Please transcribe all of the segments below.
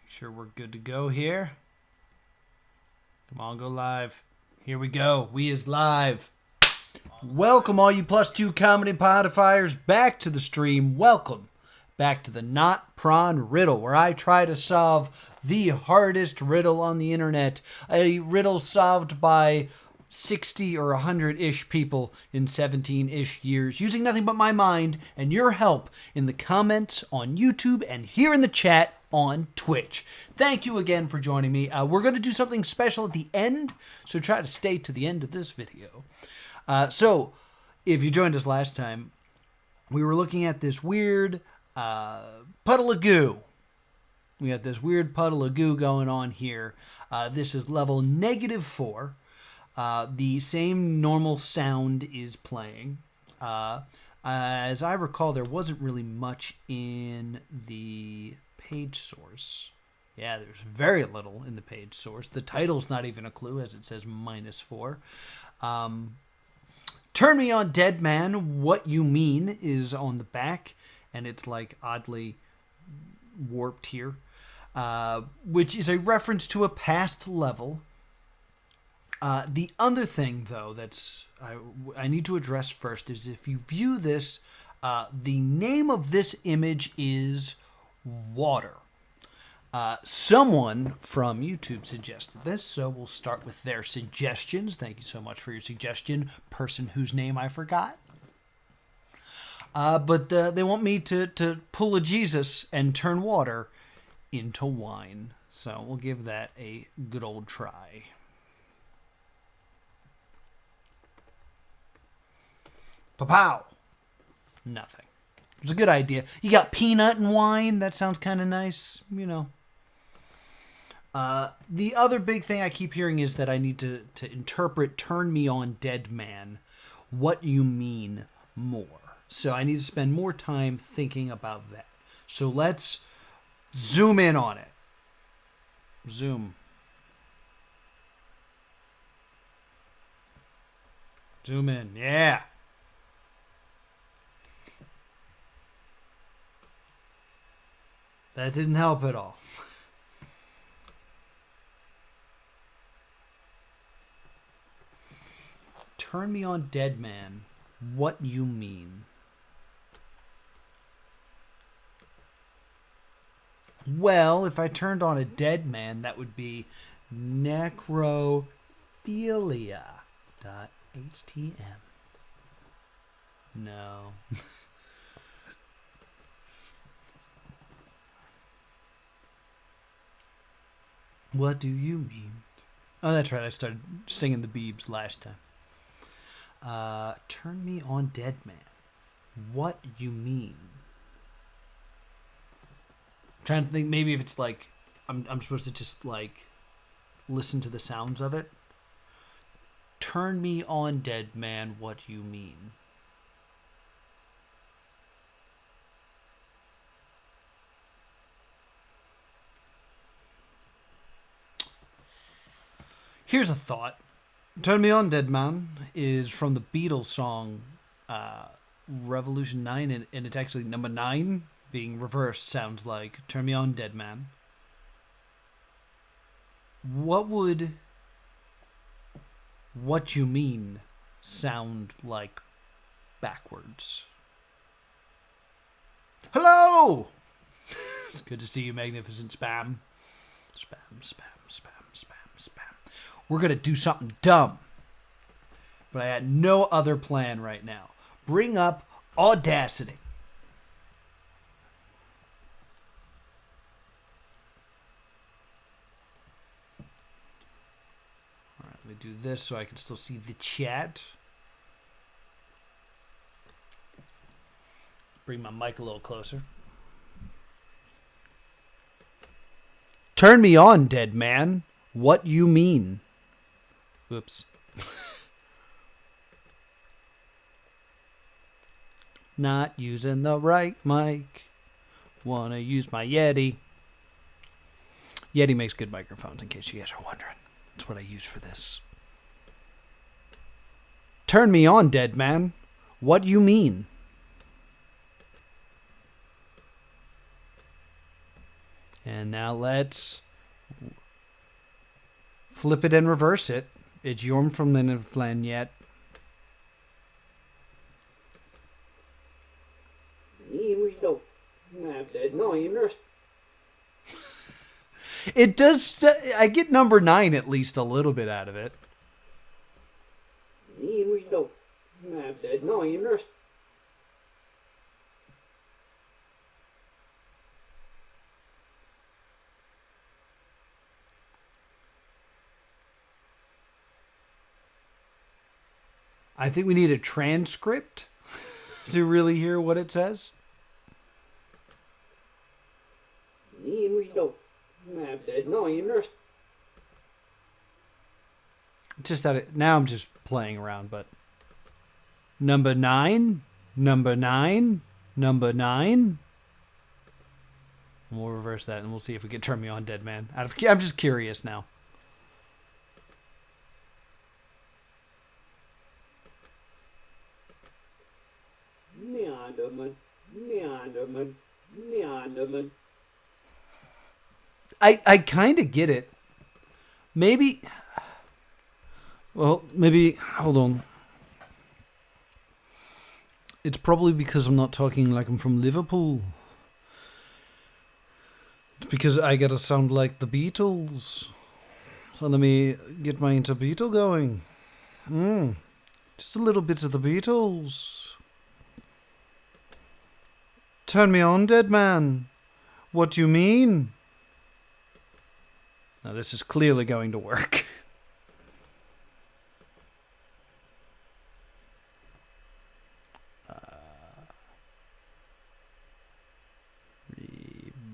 Sure we're good to go here. Come on, go live. Here we go. We is live. Welcome all you +2 comedy podifiers back to the stream. Welcome back to the Not Prawn Riddle, where I try to solve the hardest riddle on the internet. A riddle solved by 60 or 100-ish people in 17-ish years, using nothing but my mind and your help in the comments on YouTube and here in the chat on Twitch. Thank you again for joining me. We're going to do something special at the end, so try to stay to the end of this video. So, if you joined us last time, we were looking at this weird puddle of goo. We got this weird puddle of goo going on here. This is level -4. The same normal sound is playing. As I recall, there wasn't really much in the page source. Yeah, there's very little in the page source. The title's not even a clue, as it says -4. Turn Me On Dead Man, What You Mean is on the back, and it's like oddly warped here, which is a reference to a past level. The other thing, though, that's I need to address first is if you view this, the name of this image is Water. Someone from YouTube suggested this, so we'll start with their suggestions. Thank you so much for your suggestion, person whose name I forgot. But they want me to pull a Jesus and turn water into wine. So we'll give that a good old try. Pa-pow! Nothing. It was a good idea. You got peanut and wine. That sounds kind of nice, you know. The other big thing I keep hearing is that I need to interpret Turn Me On Dead Man, What You Mean more. So I need to spend more time thinking about that. So let's zoom in on it. Zoom. Zoom in. Yeah. That didn't help at all. Turn Me On Dead Man, What You Mean. Well, if I turned on a dead man, that would be necrophilia.htm. No. What do you mean? Oh, that's right. I started singing the Beebs last time. Turn Me On Dead Man. What you mean? I'm trying to think maybe if it's like I'm supposed to just like listen to the sounds of it. Turn me on, dead man, what you mean? Here's a thought. Turn Me On, Dead Man is from the Beatles song Revolution 9, and it's actually number 9 being reversed. Sounds like Turn Me On, Dead Man. What would What You Mean sound like backwards? Hello! It's good to see you, magnificent spam. Spam, spam, spam, spam, spam. We're going to do something dumb. But I had no other plan right now. Bring up Audacity. All right, let me do this so I can still see the chat. Bring my mic a little closer. Turn me on, dead man. What you mean? Whoops. Not using the right mic. Wanna use my Yeti. Yeti makes good microphones, in case you guys are wondering. That's what I use for this. Turn me on, dead man. What you mean? And now let's flip it and reverse it. It's Jorm from Lindenflen yet. It does. I get number 9 at least a little bit out of it. I think we need a transcript to really hear what it says. Just out of, now I'm just playing around, but number 9, number 9, number 9. And we'll reverse that and we'll see if we can turn me on, Dead Man. I'm just curious now. I kind of get it. Maybe. Well, maybe. Hold on. It's probably because I'm not talking like I'm from Liverpool. It's because I gotta sound like the Beatles. So let me get my inner Beatle going. Just a little bit of the Beatles. Turn me on, Dead Man. What do you mean? Now this is clearly going to work.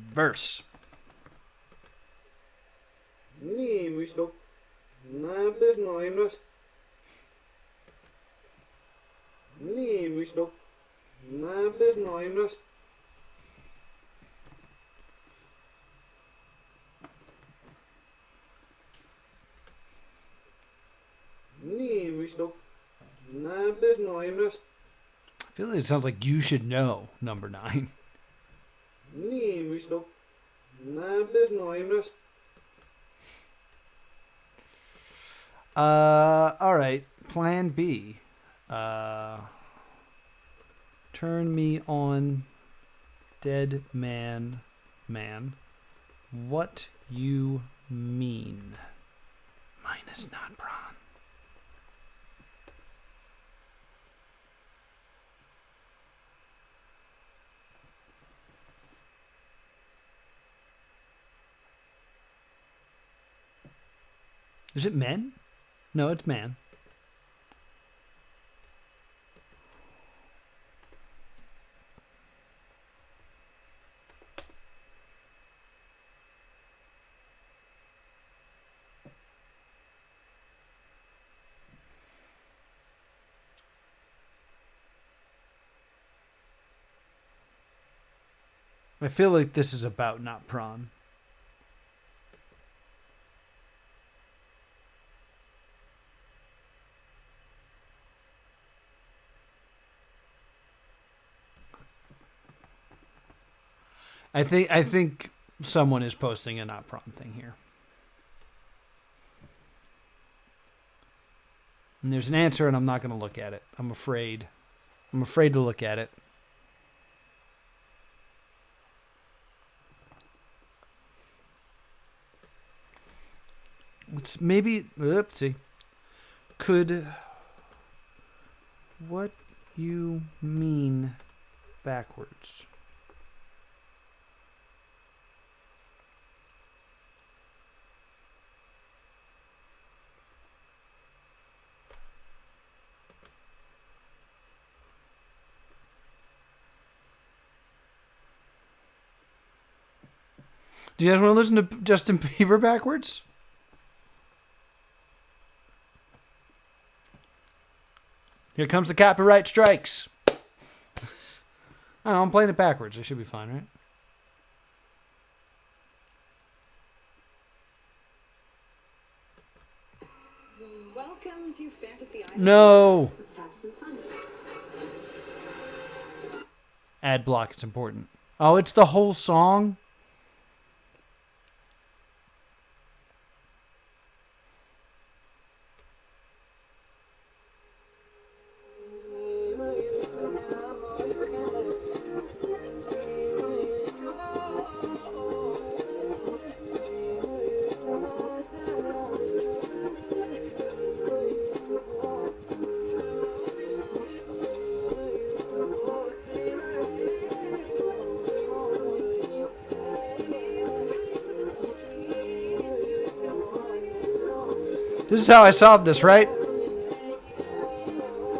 Reverse. I feel like it sounds like you should know number 9. All right. Plan B. Turn me on, Dead Man. What you mean? Mine is not prawn. Is it men? No, it's man. I feel like this is about not prawn. I think someone is posting a not prawn thing here. And there's an answer and I'm not going to look at it. I'm afraid. I'm afraid to look at it. It's maybe, oopsie. Could what you mean backwards? Do you guys want to listen to Justin Bieber backwards? Here comes the copyright strikes. Oh, I'm playing it backwards. I should be fine, right? Welcome to Fantasy Island. No. Let's have some fun. Ad block. It's important. Oh, it's the whole song? This is how I solved this, right?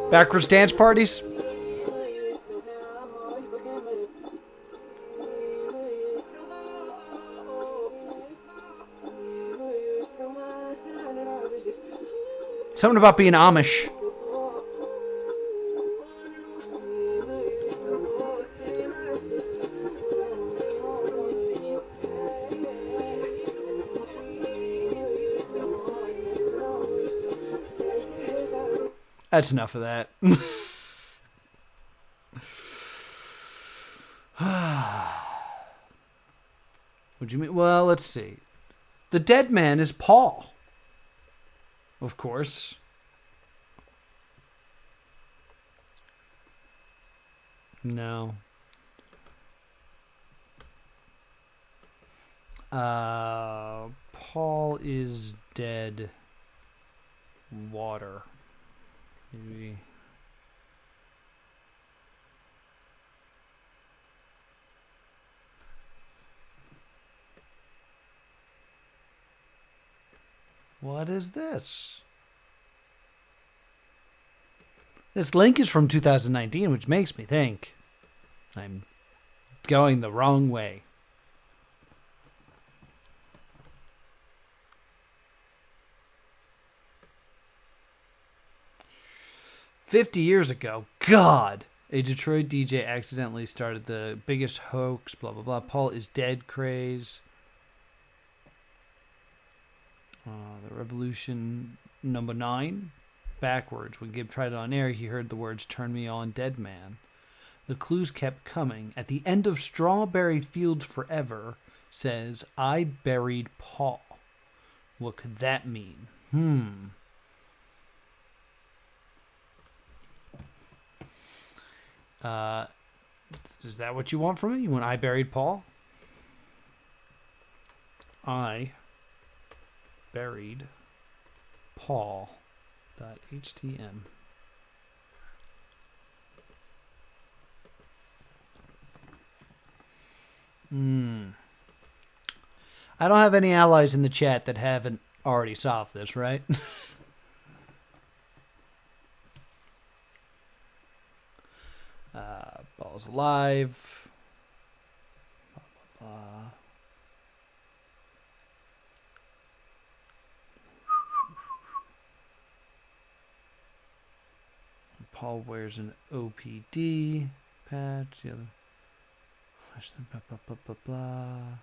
Backwards dance parties? Something about being Amish. That's enough of that. What do you mean? Well, let's see. The dead man is Paul. Of course. No. Paul is dead. Water. Maybe. What is this? This link is from 2019, which makes me think I'm going the wrong way. "50 years ago, God, a Detroit DJ accidentally started the biggest hoax, blah, blah, blah. Paul is dead craze. The Revolution number 9. Backwards. When Gibb tried it on air, he heard the words, 'Turn me on, dead man.' The clues kept coming. At the end of Strawberry Fields Forever says, 'I buried Paul.' What could that mean? Is that what you want from me? You want 'I buried Paul'? I buried Paul.htm. I don't have any allies in the chat that haven't already solved this, right? Paul's alive. Blah, blah, blah. Paul wears an OPD patch. The other. Blah, blah, blah, blah, blah.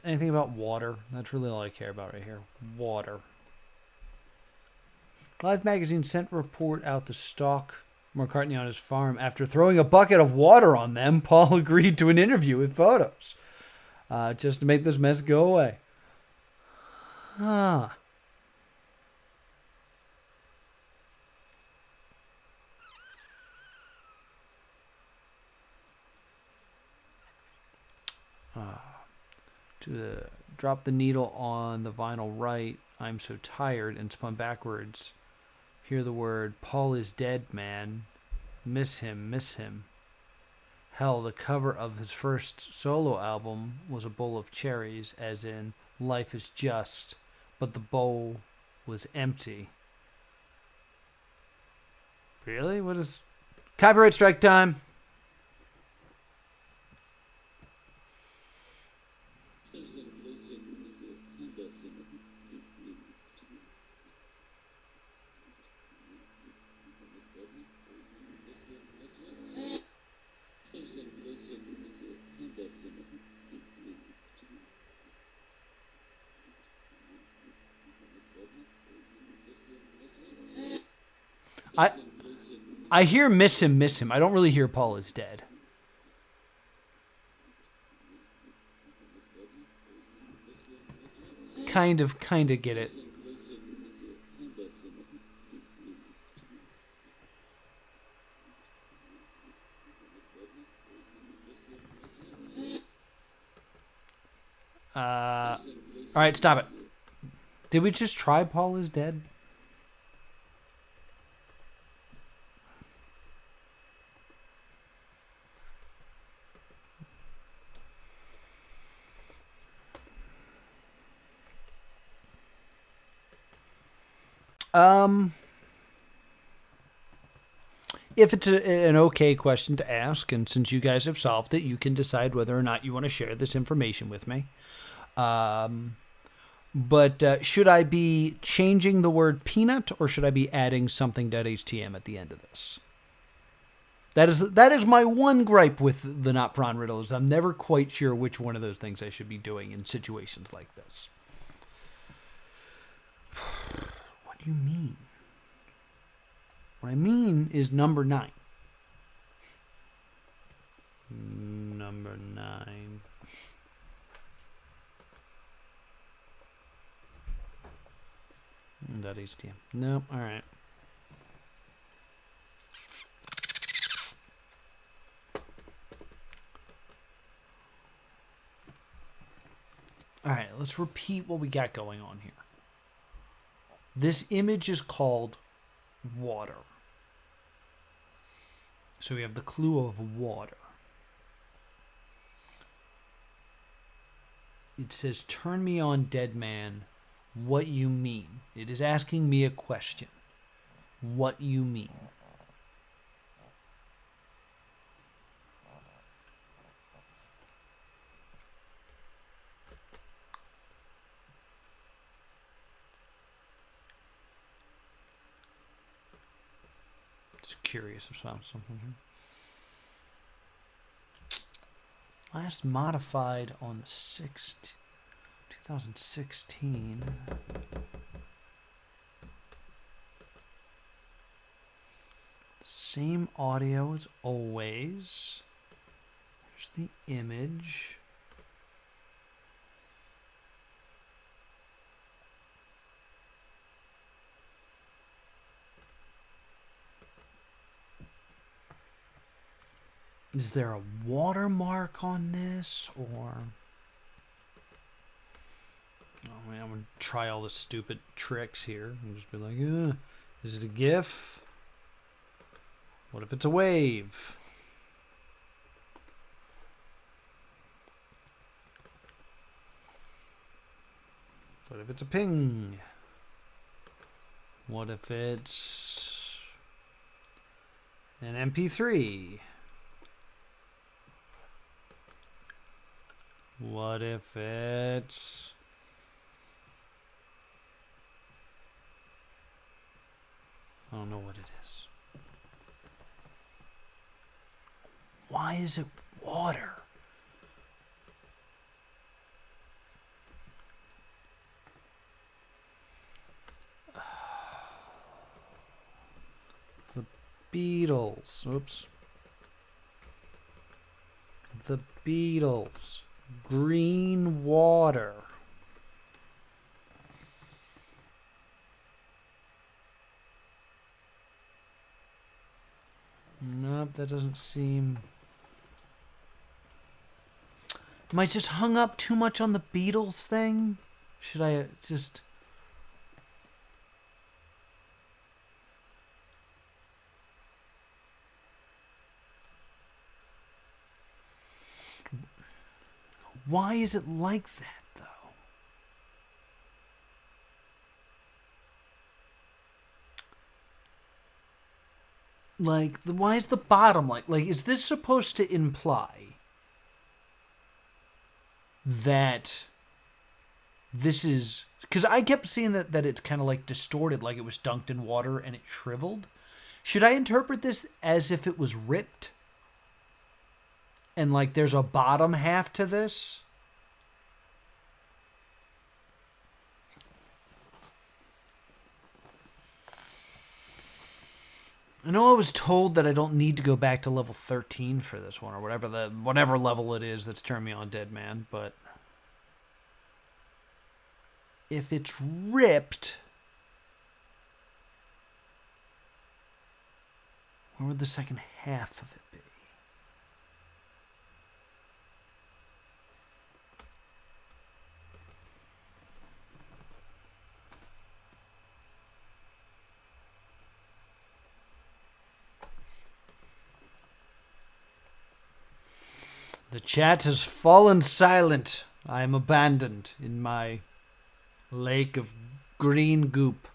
Anything about water? That's really all I care about right here. Water. Live magazine sent report out to stalk McCartney on his farm. After throwing a bucket of water on them, Paul agreed to an interview with photos. Just to make this mess go away. To drop the needle on the vinyl right, I'm so tired, and spun backwards. Hear the word, Paul is dead, man. Miss him, miss him. Hell, the cover of his first solo album was a bowl of cherries, as in, life is just, but the bowl was empty. Really? What is... Copyright strike time! I hear miss him, miss him. I don't really hear Paul is dead. Kind of get it. All right, stop it. Did we just try Paul is dead? If it's an okay question to ask, and since you guys have solved it, you can decide whether or not you want to share this information with me. But should I be changing the word peanut, or should I be adding something.htm at the end of this? That is my one gripe with the Not Prawn riddle, is I'm never quite sure which one of those things I should be doing in situations like this. What do you mean? What I mean is number 9. Number 9. .htm. Nope. All right. All right. Let's repeat what we got going on here. This image is called water. So we have the clue of water. It says, "Turn me on, dead man. What you mean?" It is asking me a question. What you mean? Just curious about something here. Last modified on the 6th, 2016. Same audio as always. Here's the image. Is there a watermark on this, or... Oh man, I'm going to try all the stupid tricks here and just be like, is it a GIF? What if it's a wave? What if it's a ping? What if it's an MP3? What if it's... I don't know what it is. Why is it water? The Beatles. Oops. The Beatles. Green water. Nope, that doesn't seem... Am I just hung up too much on the Beatles thing? Should I just... Why is it like that, though? Like, why is the bottom like... Like, is this supposed to imply that this is... Because I kept seeing that it's kind of like distorted, like it was dunked in water and it shriveled. Should I interpret this as if it was ripped? And like there's a bottom half to this? I know I was told that I don't need to go back to level 13 for this one, or whatever level it is that's turned me on, Dead Man, but if it's ripped, where would the second half of it be? The chat has fallen silent. I am abandoned in my lake of green goop.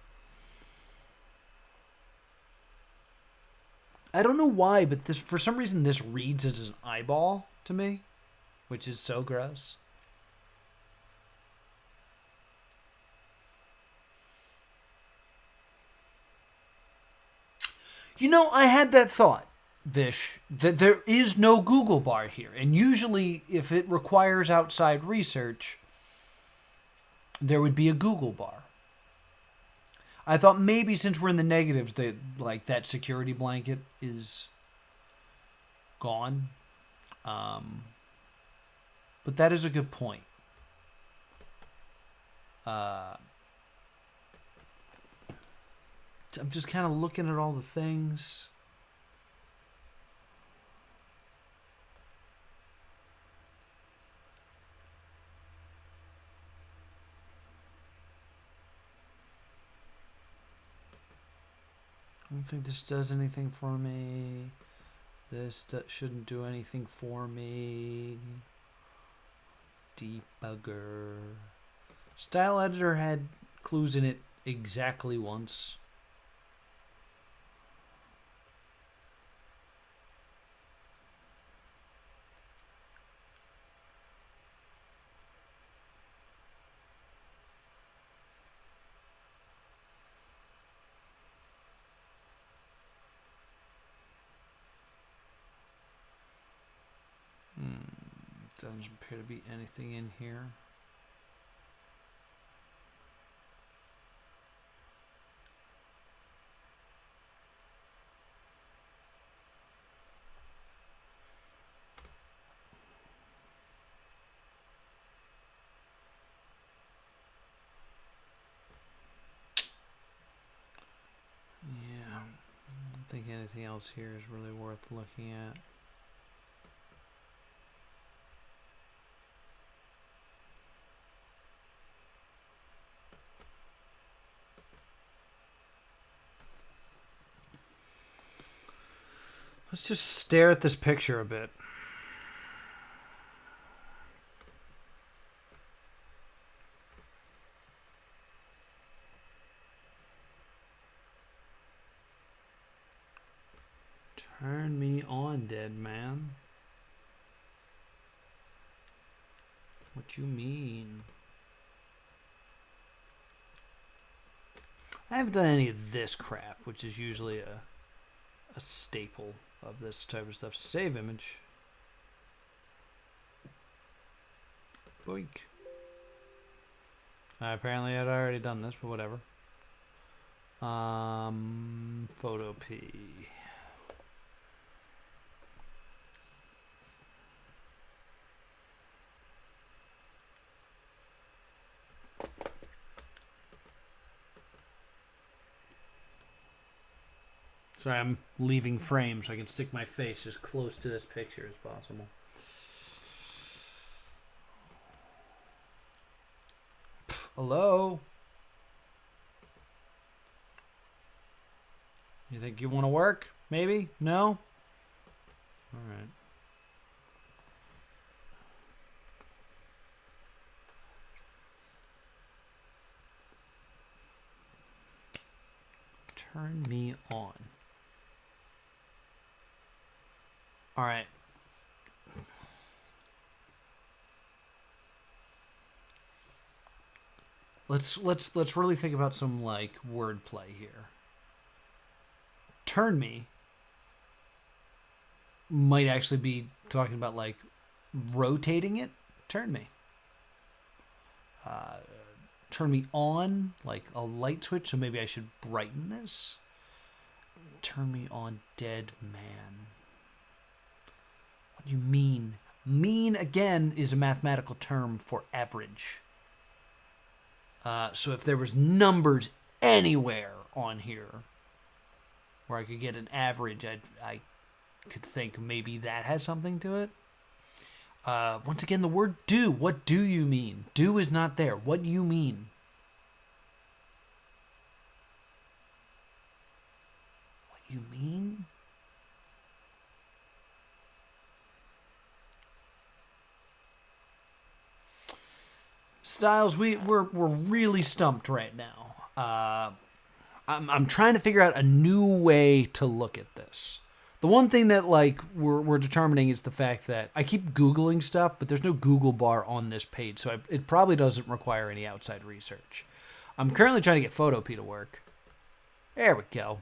I don't know why, but this for some reason this reads as an eyeball to me, which is so gross. You know, I had that thought, Vish, that there is no Google bar here. And usually, if it requires outside research, there would be a Google bar. I thought maybe since we're in the negatives, that like that security blanket is gone. But that is a good point. I'm just kind of looking at all the things. I don't think this does anything for me. This shouldn't do anything for me. Debugger. Style editor had clues in it exactly once. Doesn't appear to be anything in here. Yeah, I don't think anything else here is really worth looking at. Let's just stare at this picture a bit. Turn me on, dead man. What you mean? I haven't done any of this crap, which is usually a staple of this type of stuff. Save image. Boink. Apparently I'd already done this, but whatever. Photo P. Sorry, I'm leaving frame so I can stick my face as close to this picture as possible. Hello? You think you want to work? Maybe? No? Alright. Turn me on. All right. Let's really think about some like wordplay here. Turn me might actually be talking about like rotating it. Turn me. Turn me on, like a light switch, so maybe I should brighten this. Turn me on, dead man. What do you mean? Mean, again, is a mathematical term for average. So if there was numbers anywhere on here where I could get an average, I could think maybe that has something to it. Once again, the word do. What do you mean? Do is not there. What do you mean? What you mean? Styles, we're really stumped right now. I'm trying to figure out a new way to look at this. The one thing that like we're determining is the fact that I keep Googling stuff, but there's no Google bar on this page, so it probably doesn't require any outside research. I'm currently trying to get Photopea to work. There we go.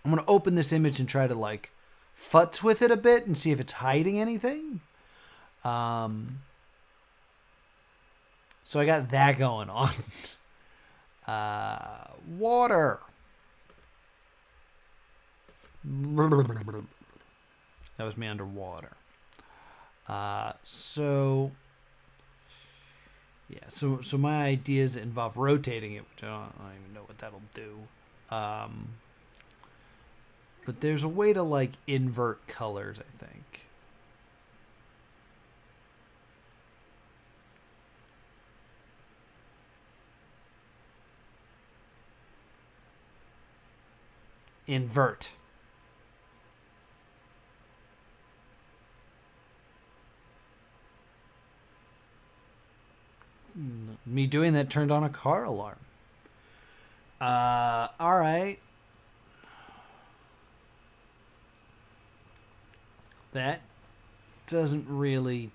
I'm going to open this image and try to like futz with it a bit and see if it's hiding anything. So I got that going on. Water. That was me underwater. So my ideas involve rotating it, which I don't even know what that'll do. But there's a way to like invert colors, I think. Invert. Me doing that turned on a car alarm. All right. That doesn't really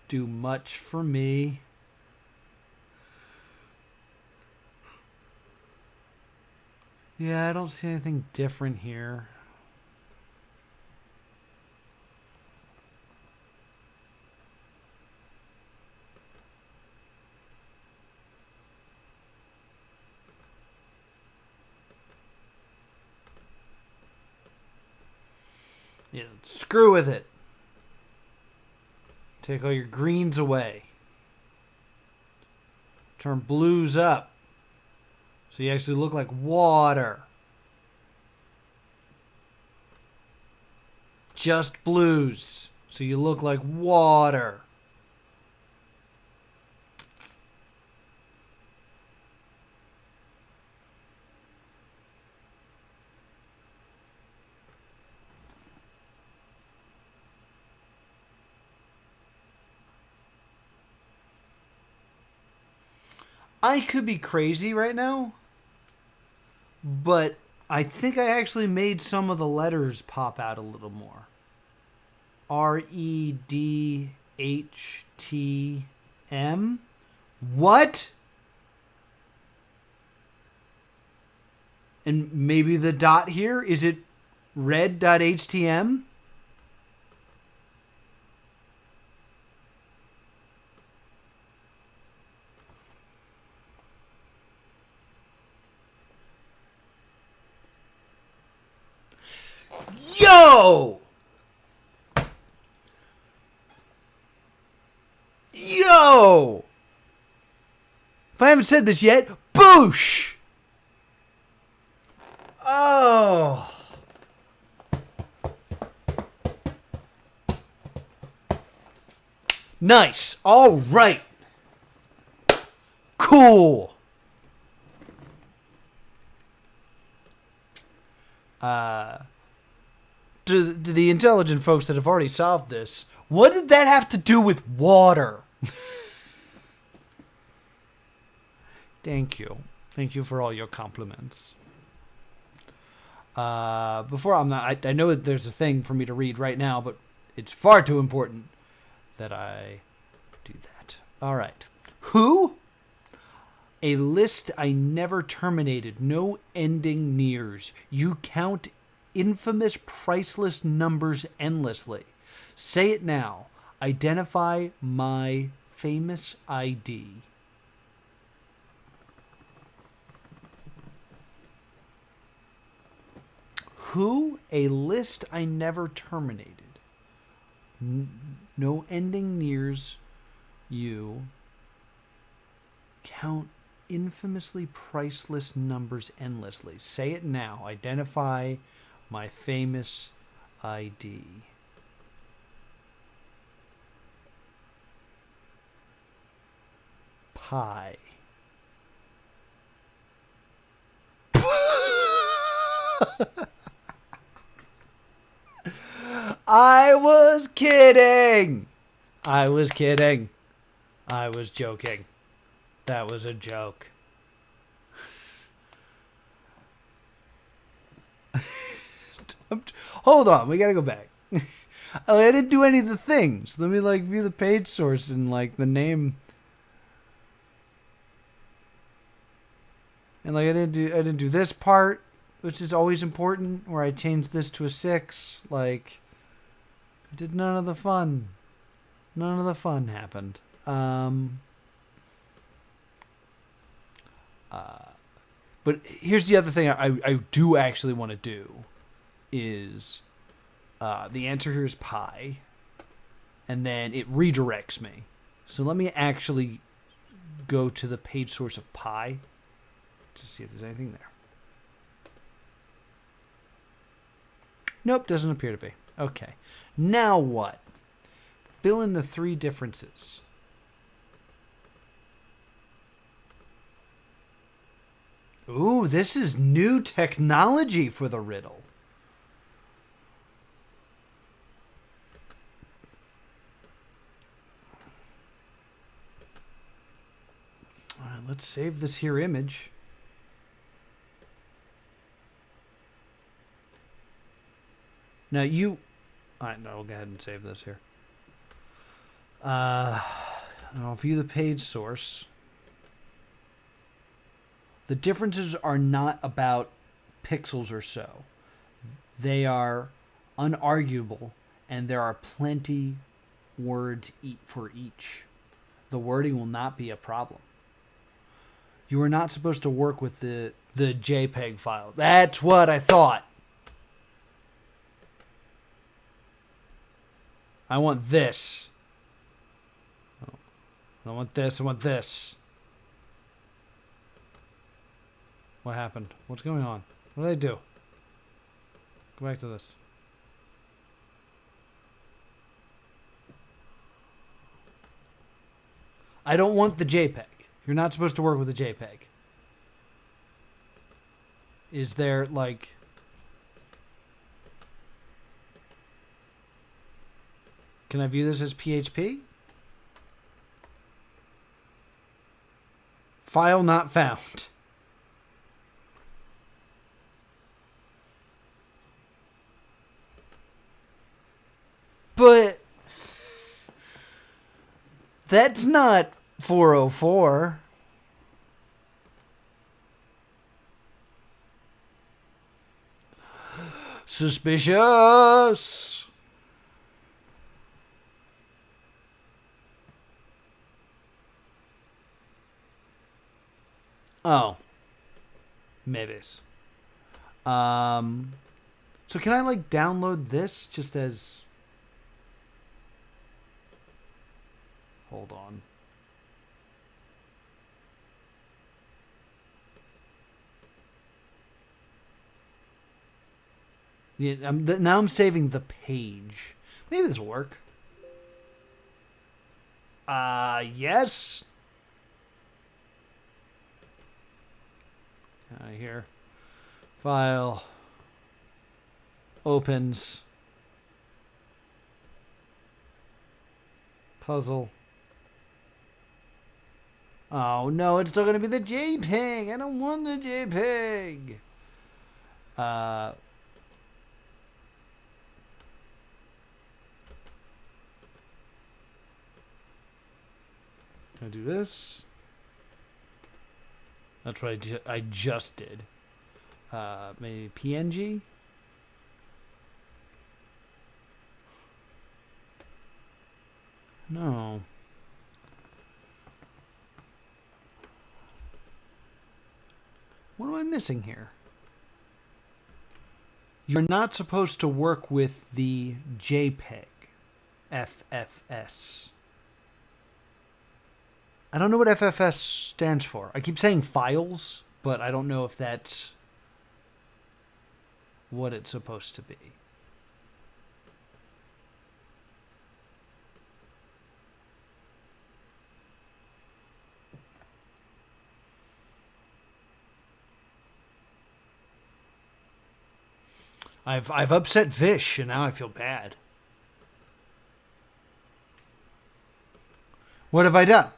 do much for me. Yeah, I don't see anything different here. Yeah, screw with it. Take all your greens away. Turn blues up. So you actually look like water. Just blues. So you look like water. I could be crazy right now, but I think I actually made some of the letters pop out a little more. REDHTM? What? And maybe the dot here, is it red.htm? Yo! Yo! If I haven't said this yet, boosh! Oh. Nice. All right. Cool. To the intelligent folks that have already solved this, what did that have to do with water? Thank you. Thank you for all your compliments. I know that there's a thing for me to read right now, but it's far too important that I do that. All right. Who? A list I never terminated, no ending nears. You count infamous priceless numbers endlessly. Say it now. Identify my famous ID. Who? A list I never terminated. No ending nears you. Count infamously priceless numbers endlessly. Say it now. Identify my famous ID. Pie. I was kidding. I was kidding. I was joking. That was a joke. Hold on, we gotta go back. I didn't do any of the things. Let me like view the page source and like the name. And like I didn't do this part, which is always important, where I changed this to a 6. Like I did none of the fun. None of the fun happened. But here's the other thing I do actually want to do is the answer here is pi, and then it redirects me. So let me actually go to the page source of pi to see if there's anything there. Nope, doesn't appear to be. Okay. Now what? Fill in the 3 differences. Ooh, this is new technology for the riddle. All right, let's save this here image. Now Alright, no, we'll go ahead and save this here. I'll view the page source. The differences are not about pixels or so. They are unarguable, and there are plenty words for each. The wording will not be a problem. You are not supposed to work with the JPEG file. That's what I thought. I want this. I don't want this. I want this. What happened? What's going on? What did I do? Go back to this. I don't want the JPEG. You're not supposed to work with the JPEG. Is there, like... Can I view this as PHP? File not found. But that's not 404. Suspicious. Oh. Maybe. So can I like download this just as... Hold on. Yeah, now I'm saving the page. Maybe this will work. Yes. Here. File. Opens. Puzzle. Oh no, it's still gonna be the JPEG. I don't want the JPEG. Can I do this? That's what I just did. Maybe PNG? No. What am I missing here? You're not supposed to work with the JPEG. FFS. I don't know what FFS stands for. I keep saying files, but I don't know if that's what it's supposed to be. I've upset Vish, and now I feel bad. What have I done?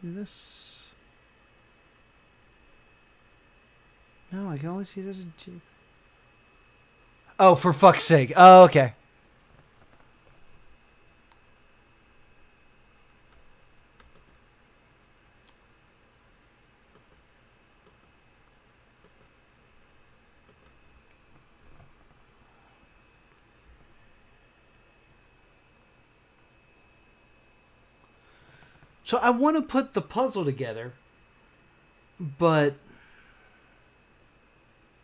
Do this. No, I can only see it as a J. Oh, for fuck's sake. Oh, okay. So I want to put the puzzle together, but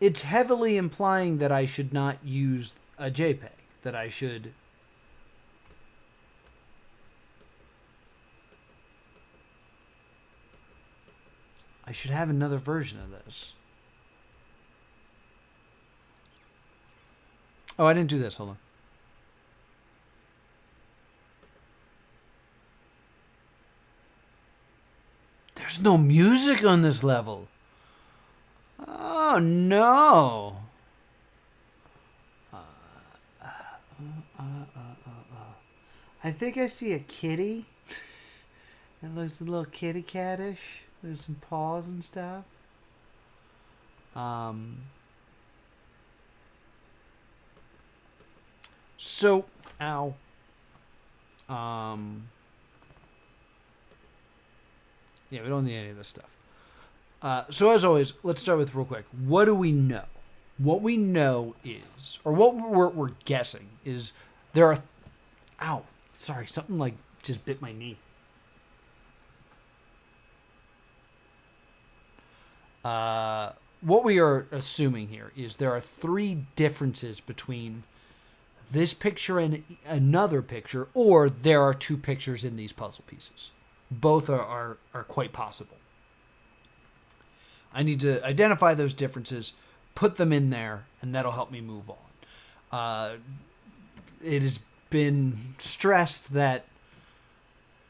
it's heavily implying that I should not use a JPEG, that I should have another version of this. Oh, I didn't do this. Hold on. There's no music on this level. Oh, no. I think I see a kitty. It looks a little kitty cattish. There's some paws and stuff. So, ow. Yeah, we don't need any of this stuff. So as always, let's start with real quick. What do we know? What we know is, or what we're guessing is, there are. Ow! Sorry, something like just bit my knee. What we are assuming here is there are 3 differences between this picture and another picture, or there are 2 pictures in these puzzle pieces. Both are quite possible. I need to identify those differences, put them in there, and that'll help me move on. It has been stressed that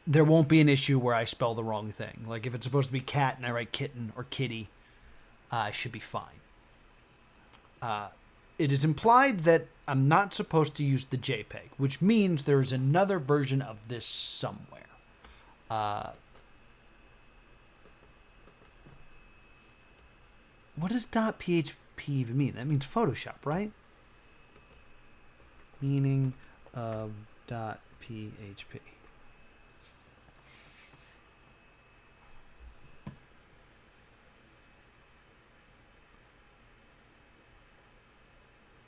there won't be an issue where I spell the wrong thing. Like if it's supposed to be cat and I write kitten or kitty, I should be fine. It is implied that I'm not supposed to use the JPEG, which means there's another version of this somewhere. What does .php even mean? That means Photoshop, right? Meaning of .php.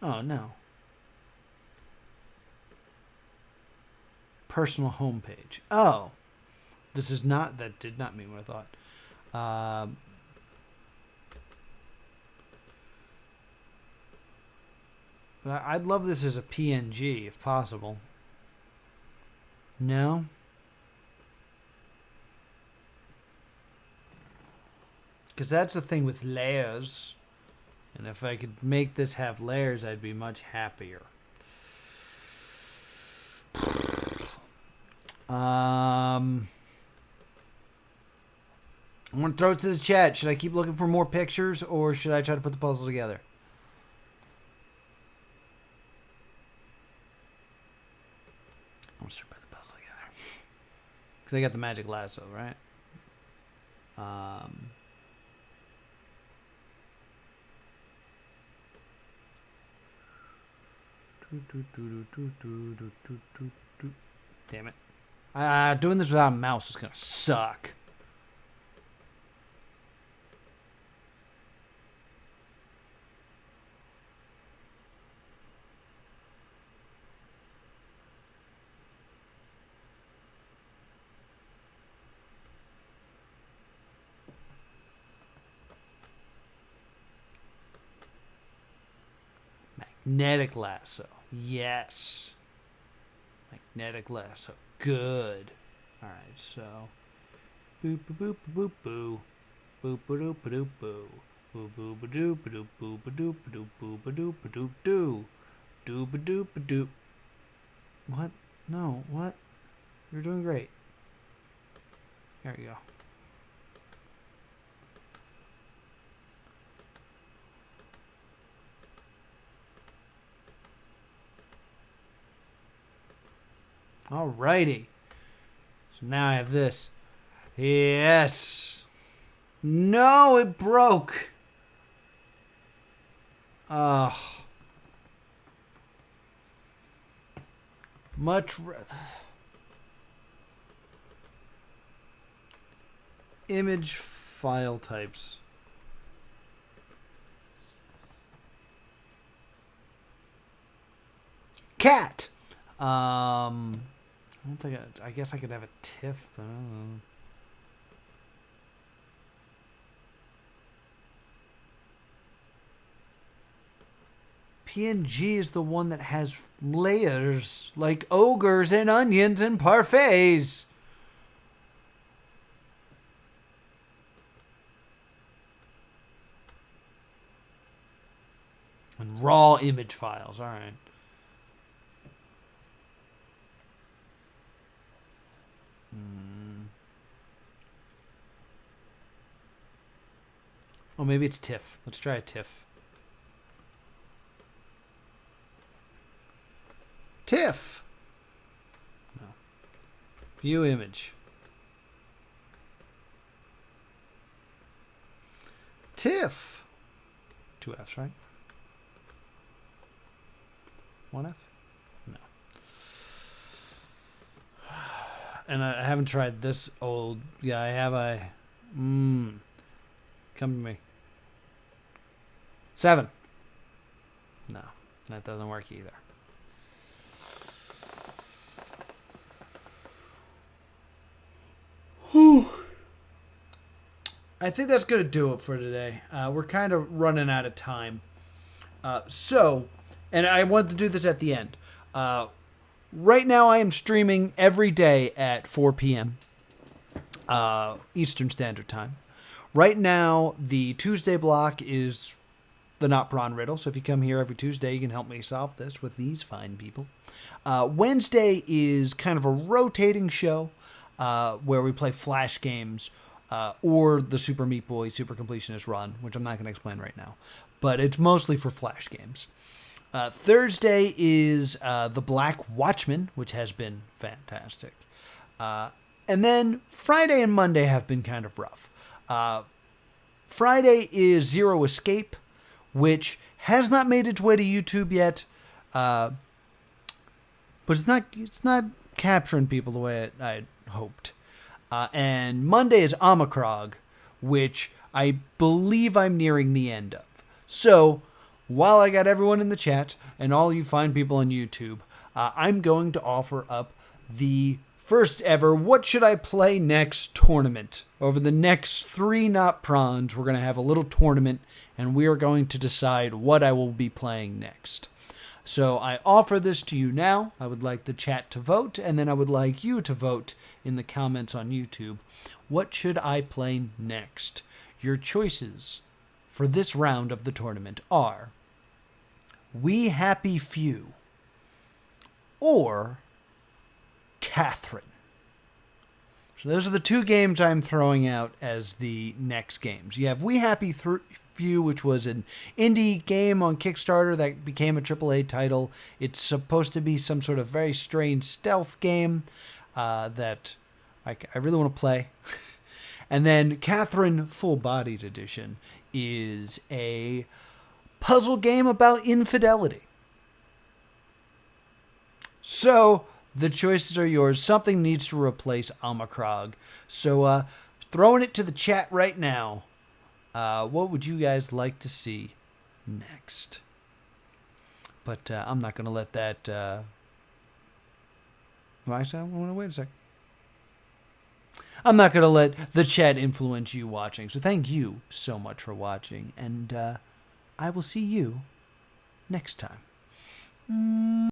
Oh, no. Personal homepage. Oh. This is not, that did not mean what I thought. I'd love this as a PNG if possible. No? Because that's the thing with layers. And if I could make this have layers, I'd be much happier. I'm going to throw it to the chat. Should I keep looking for more pictures, or should I try to put the puzzle together? I'm going to start putting the puzzle together. Because I got the magic lasso, right? Damn it. Doing this without a mouse is going to suck. Magnetic lasso. Yes. Magnetic lasso. Good. Alright, so. Boop boop boop boop boo. Boop boop boop boo. Boo boo ba doo ba doo boo ba doo ba doo boo ba doo ba doo doo. Doo ba doo ba doo. What? No, what? You're doing great. There you go. Alrighty. So now I have this. Yes. No, it broke. Much image file types. Cat. I don't think I guess I could have a TIFF, but I don't know. PNG is the one that has layers like ogres and onions and parfaits. And raw image files, all right. Oh, maybe it's TIFF. Let's try a TIFF. TIFF. No. View image. TIFF. 2 Fs, right? 1 F? No. And I haven't tried this old guy, have I? Come to me. 7. No, that doesn't work either. Whew. I think that's going to do it for today. We're kind of running out of time. And I want to do this at the end. Right now I am streaming every day at 4 p.m. Eastern Standard Time. Right now, the Tuesday block is the Not Prawn Riddle. So if you come here every Tuesday, you can help me solve this with these fine people. Wednesday is kind of a rotating show where we play flash games or the Super Meat Boy Super Completionist Run, which I'm not going to explain right now. But it's mostly for flash games. Thursday is the Black Watchman, which has been fantastic. And then Friday and Monday have been kind of rough. Friday is Zero Escape, which has not made its way to YouTube yet, but it's not capturing people the way I hoped. And Monday is Omicrog, which I believe I'm nearing the end of. So, while I got everyone in the chat and all you fine people on YouTube, I'm going to offer up the first ever What Should I Play Next tournament. Over the next 3 Not Prawns, we're going to have a little tournament, and we are going to decide what I will be playing next. So I offer this to you now. I would like the chat to vote, and then I would like you to vote in the comments on YouTube. What should I play next? Your choices for this round of the tournament are We Happy Few or Catherine. So those are the 2 games I'm throwing out as the next games. You have We Happy Few, which was an indie game on Kickstarter that became a AAA title. It's supposed to be some sort of very strange stealth game that I really want to play. And then Catherine Full-Bodied Edition is a puzzle game about infidelity. So the choices are yours. Something needs to replace Omicrog. So throwing it to the chat right now. What would you guys like to see next? But I'm not going to let that... wait a sec. I'm not going to let the chat influence you watching. So thank you so much for watching. And I will see you next time.